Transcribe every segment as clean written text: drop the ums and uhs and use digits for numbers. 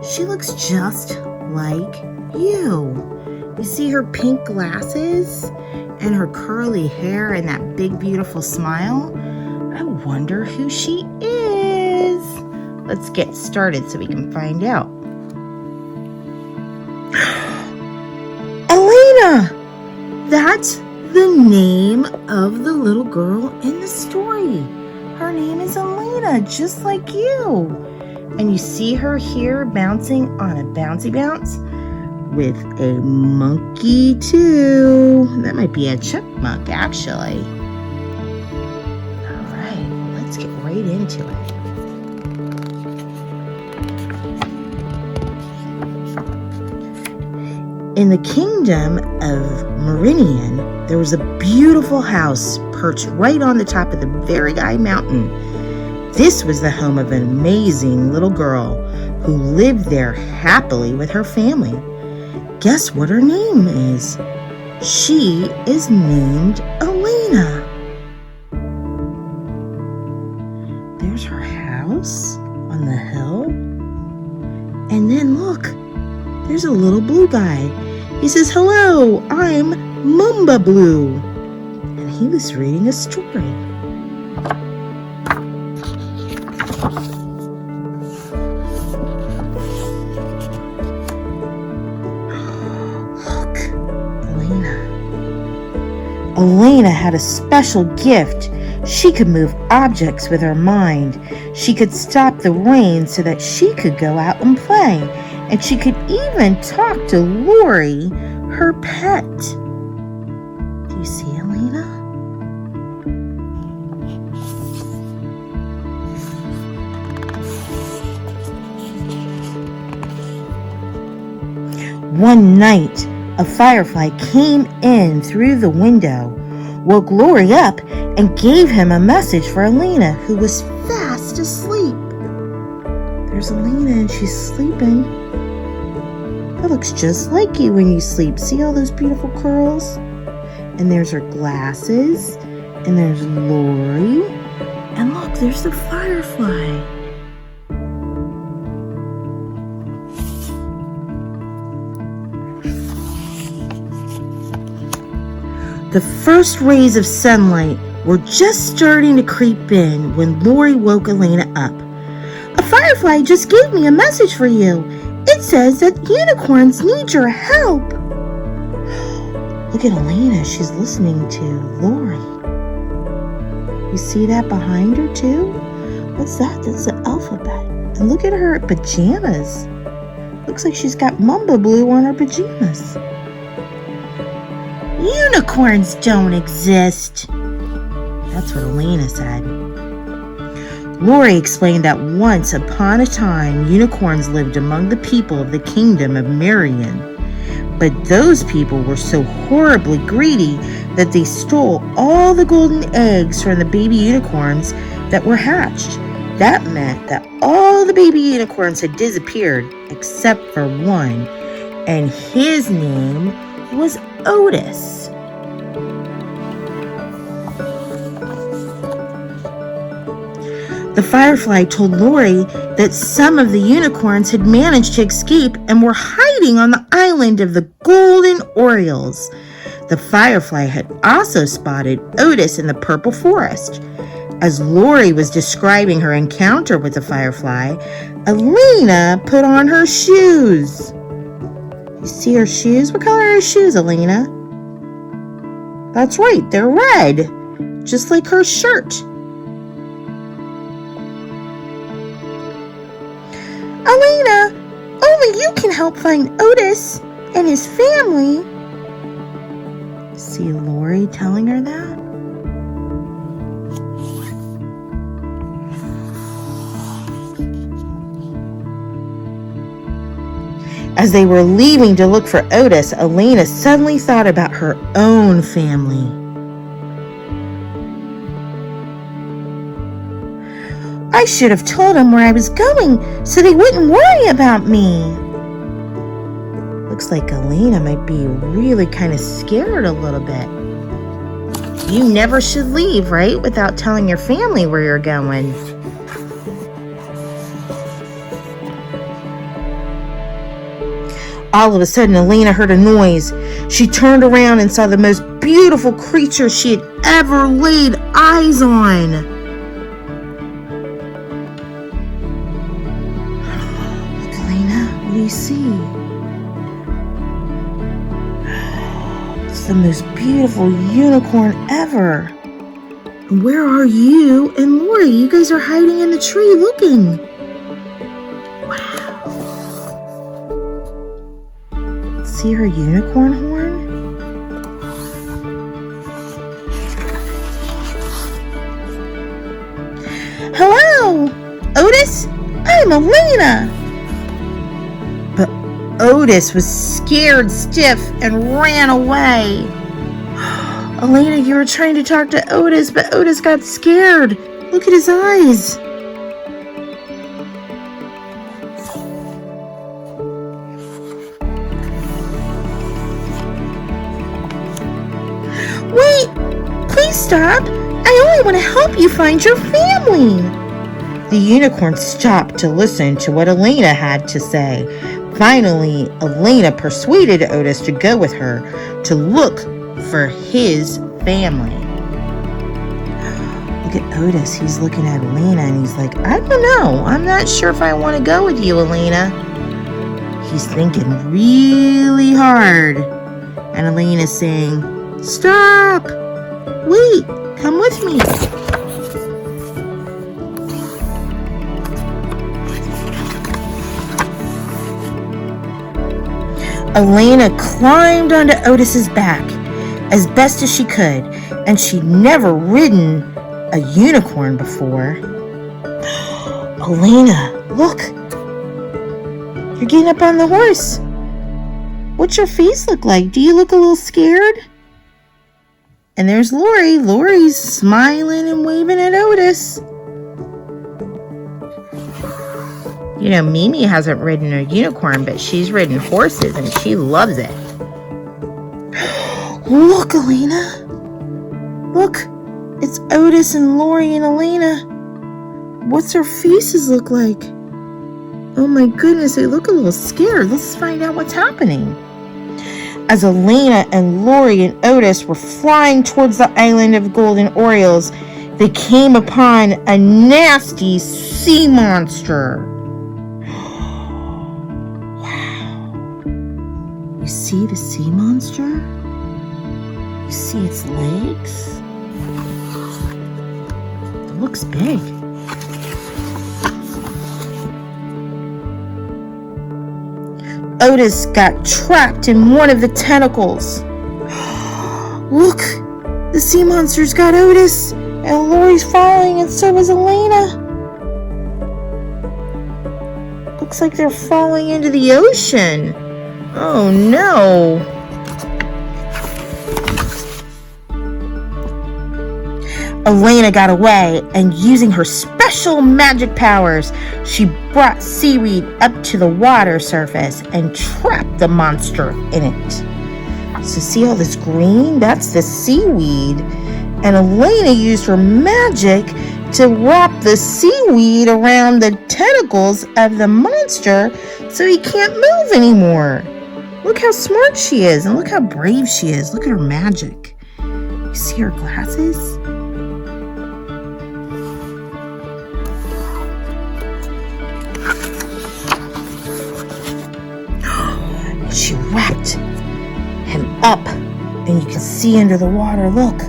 She looks just like you. You see her pink glasses and her curly hair and that big, beautiful smile? I wonder who she is. Let's get started so we can find out. Alayna! That's the name of the little girl in the story. Her name is Alayna, just like you. And you see her here bouncing on a bouncy bounce with a monkey too. That might be a chipmunk, actually. All right, let's get right into it. In the Kingdom of Mirinyan, there was a beautiful house perched right on the top of the very high mountain. This was the home of an amazing little girl who lived there happily with her family. Guess what her name is? She is named Alayna. There's her house on the hill. And then look, there's a little blue guy. He says, "Hello, I'm Mamba Blue." And he was reading a story. Look, Alayna had a special gift. She could move objects with her mind. She could stop the rain so that she could go out and play. And she could even talk to Lori, her pet. Do you see Alayna? One night, a firefly came in through the window, woke Lori up, and gave him a message for Alayna, who was fast asleep. There's Alayna, and she's sleeping. That looks just like you when you sleep. See all those beautiful curls? And there's her glasses. And there's Lori. And look, there's the firefly. The first rays of sunlight were just starting to creep in when Lori woke Alayna up. "A firefly just gave me a message for you. It says that unicorns need your help." Look at Alayna. She's listening to Lori. You see that behind her too? What's that? That's the alphabet. And look at her pajamas. Looks like she's got Mamba Blue on her pajamas. "Unicorns don't exist." That's what Alayna said. Lori explained that once upon a time, unicorns lived among the people of the Kingdom of Mirinyan. But those people were so horribly greedy that they stole all the golden eggs from the baby unicorns that were hatched. That meant that all the baby unicorns had disappeared except for one, and his name was Otis. The firefly told Lori that some of the unicorns had managed to escape and were hiding on the island of the Golden Orioles. The firefly had also spotted Otis in the purple forest. As Lori was describing her encounter with the firefly, Alayna put on her shoes. You see her shoes? What color are her shoes, Alayna? That's right, they're red, just like her shirt. "Alayna, only you can help find Otis and his family." See Lori telling her that? As they were leaving to look for Otis, Alayna suddenly thought about her own family. "I should have told them where I was going so they wouldn't worry about me." Looks like Alayna might be really kind of scared a little bit. You never should leave, right, without telling your family where you're going. All of a sudden, Alayna heard a noise. She turned around and saw the most beautiful creature she had ever laid eyes on. Look, Alayna, what do you see? It's the most beautiful unicorn ever. And where are you and Lori? You guys are hiding in the tree looking. Wow. See her unicorn horn? Hello, Otis. I'm Alayna. But Otis was scared stiff and ran away. Alayna, you were trying to talk to Otis, but Otis got scared. Look at his eyes. Wait, please stop. I only want to help you find your family. The unicorn stopped to listen to what Alayna had to say. Finally, Alayna persuaded Otis to go with her to look for his family. Look at Otis. He's looking at Alayna and he's like, I don't know. I'm not sure if I want to go with you, Alayna. He's thinking really hard. And Alayna's saying, stop! Wait, come with me. Alayna climbed onto Otis's back as best as she could, and she'd never ridden a unicorn before. Alayna, look! You're getting up on the horse. What's your face look like? Do you look a little scared? And there's Lori. Lori's smiling and waving at Otis. You know, Mimi hasn't ridden a unicorn, but she's ridden horses and she loves it. Look, Alayna. Look, it's Otis and Lori and Alayna. What's their faces look like? Oh my goodness, they look a little scared. Let's find out what's happening. As Alayna and Lori and Otis were flying towards the island of golden orioles, they came upon a nasty sea monster. Wow. You see the sea monster? You see its legs? It looks big. Otis got trapped in one of the tentacles. Look, the sea monster's got Otis, and Lori's falling, and so is Alayna. Looks like they're falling into the ocean. Oh no. Alayna got away, and using her special magic powers, she brought seaweed up to the water surface and trapped the monster in it. So see all this green? That's the seaweed. And Alayna used her magic to wrap the seaweed around the tentacles of the monster so he can't move anymore. Look how smart she is, and look how brave she is. Look at her magic. You see her glasses? She wrapped him up, and you can see under the water. Look,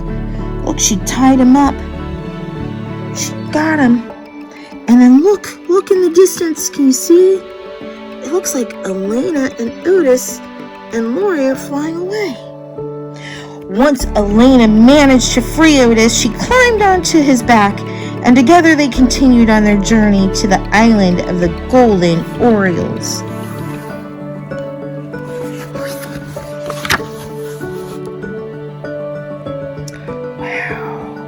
she tied him up. She got him. And then look in the distance. Can you see? It looks like Alayna and Otis and Lori are flying away. Once Alayna managed to free Otis, she climbed onto his back, and together they continued on their journey to the island of the golden orioles.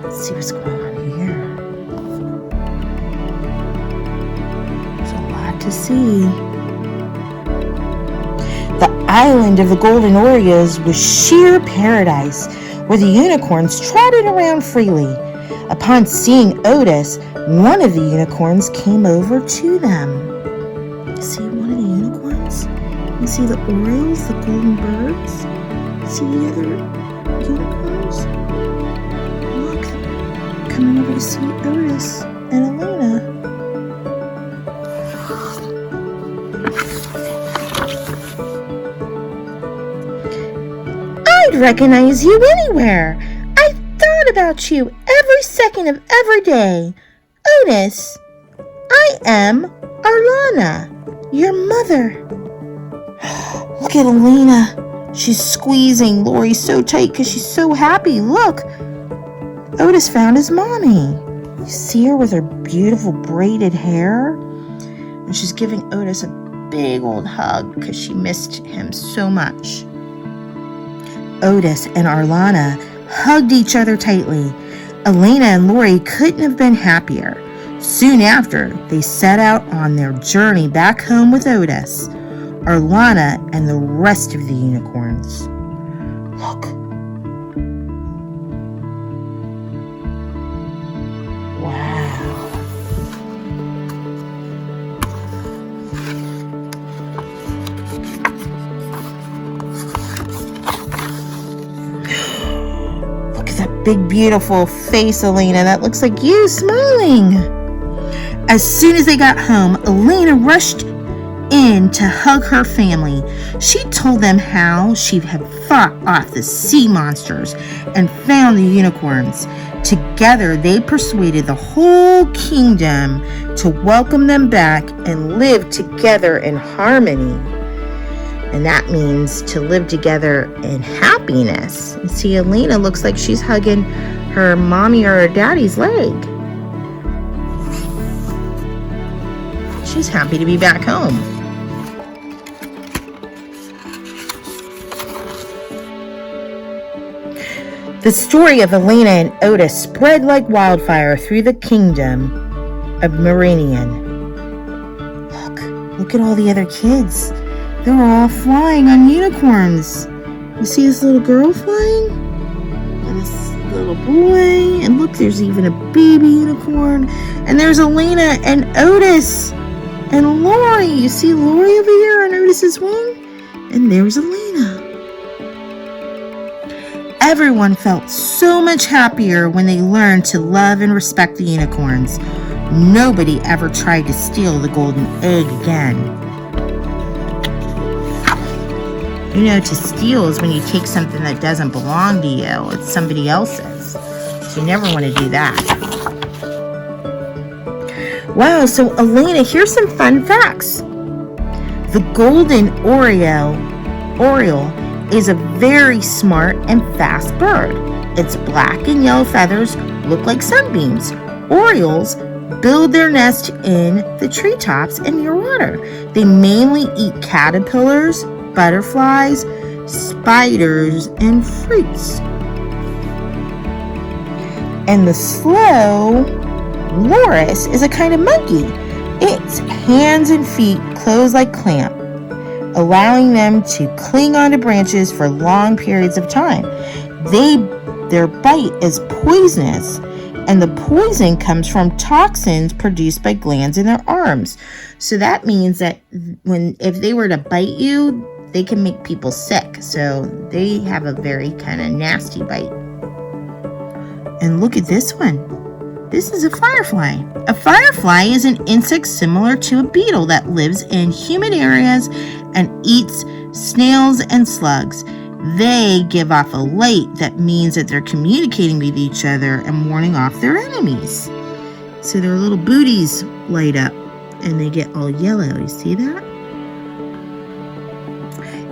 See what's going on here. There's a lot to see. The island of the golden orioles was sheer paradise, where the unicorns trotted around freely. Upon seeing Otis, one of the unicorns came over to them. See one of the unicorns? You see the orioles, the golden birds? See the other unicorns? Look, coming over to see Otis and Alayna. I'd recognize you anywhere. I thought about you every second of every day. Otis, I am Alayna, your mother. Look at Alayna. She's squeezing Lori so tight because she's so happy. Look, Otis found his mommy. You see her with her beautiful braided hair? And she's giving Otis a big old hug because she missed him so much. Otis and Alayna hugged each other tightly. Alayna and Lori couldn't have been happier. Soon after, they set out on their journey back home with Otis, Alayna, and the rest of the unicorns. Look. Wow. Look at that big, beautiful face, Alayna. That looks like you smiling. As soon as they got home, Alayna rushed in to hug her family. She told them how she had fought off the sea monsters and found the unicorns. Together, they persuaded the whole kingdom to welcome them back and live together in harmony. And that means to live together in happiness. You see, Alayna looks like she's hugging her mommy or her daddy's leg. She's happy to be back home. The story of Alayna and Otis spread like wildfire through the Kingdom of Mirinyan. Look at all the other kids. They're all flying on unicorns. You see this little girl flying? And this little boy. And look, there's even a baby unicorn. And there's Alayna and Otis and Lori. You see Lori over here on Otis's wing? And there's Alayna. Everyone felt so much happier when they learned to love and respect the unicorns. Nobody ever tried to steal the golden egg again. You know, to steal is when you take something that doesn't belong to you. It's somebody else's. So you never want to do that. Wow, so Alayna, here's some fun facts. The golden oriole is a very smart and fast bird. Its black and yellow feathers look like sunbeams. Orioles build their nest in the treetops and near water. They mainly eat caterpillars, butterflies, spiders, and fruits. And the slow loris is a kind of monkey. Its hands and feet close like clamps, allowing them to cling onto branches for long periods of time. Their bite is poisonous, and the poison comes from toxins produced by glands in their arms. So that means that if they were to bite you, they can make people sick. So they have a very kind of nasty bite. And look at this one. This is a firefly. A firefly is an insect similar to a beetle that lives in humid areas and eats snails and slugs. They give off a light that means that they're communicating with each other and warning off their enemies. So their little booties light up and they get all yellow. You see that?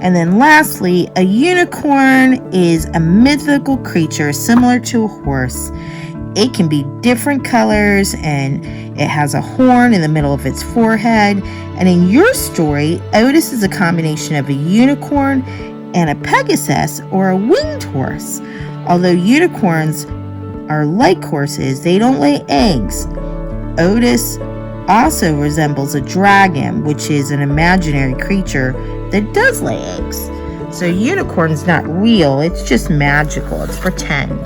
And then lastly, a unicorn is a mythical creature similar to a horse. It can be different colors, and it has a horn in the middle of its forehead. And in your story, Otis is a combination of a unicorn and a pegasus or a winged horse. Although unicorns are like horses, they don't lay eggs. Otis also resembles a dragon, which is an imaginary creature that does lay eggs. So unicorn's not real, it's just magical, it's pretend.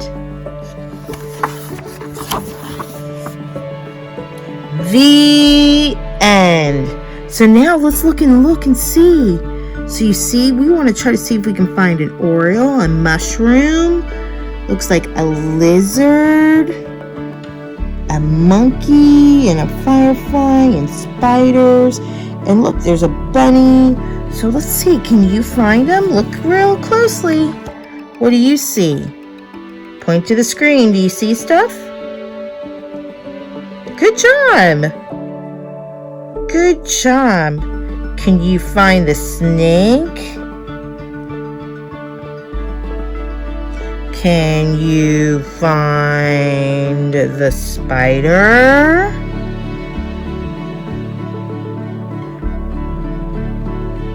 The end. So now let's look and see. So you see, we want to try to see if we can find an oriole, a mushroom, looks like a lizard, a monkey, and a firefly, and spiders. And look, there's a bunny. So let's see, can you find them? Look real closely. What do you see? Point to the screen. Do you see stuff? Good job. Good job. Can you find the snake? Can you find the spider?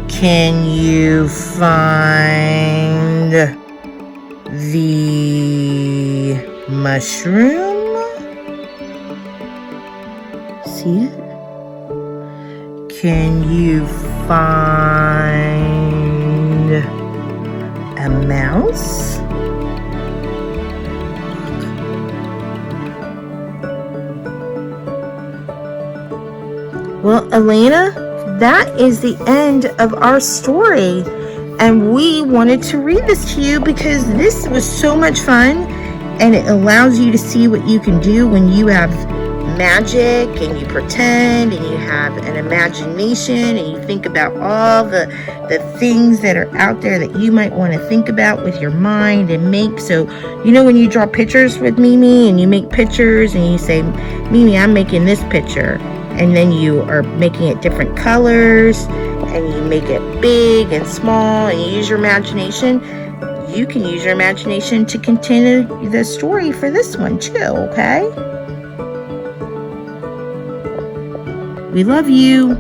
Can you find the mushroom? See it? Can you find a mouse? Well, Alayna, that is the end of our story. And we wanted to read this to you because this was so much fun. And it allows you to see what you can do when you have magic and you pretend and you have an imagination and you think about all the things that are out there that you might want to think about with your mind and make. So, you know, when you draw pictures with Mimi and you make pictures and you say, Mimi, I'm making this picture. And then you are making it different colors and you make it big and small and you use your imagination. You can use your imagination to continue the story for this one too, okay? We love you.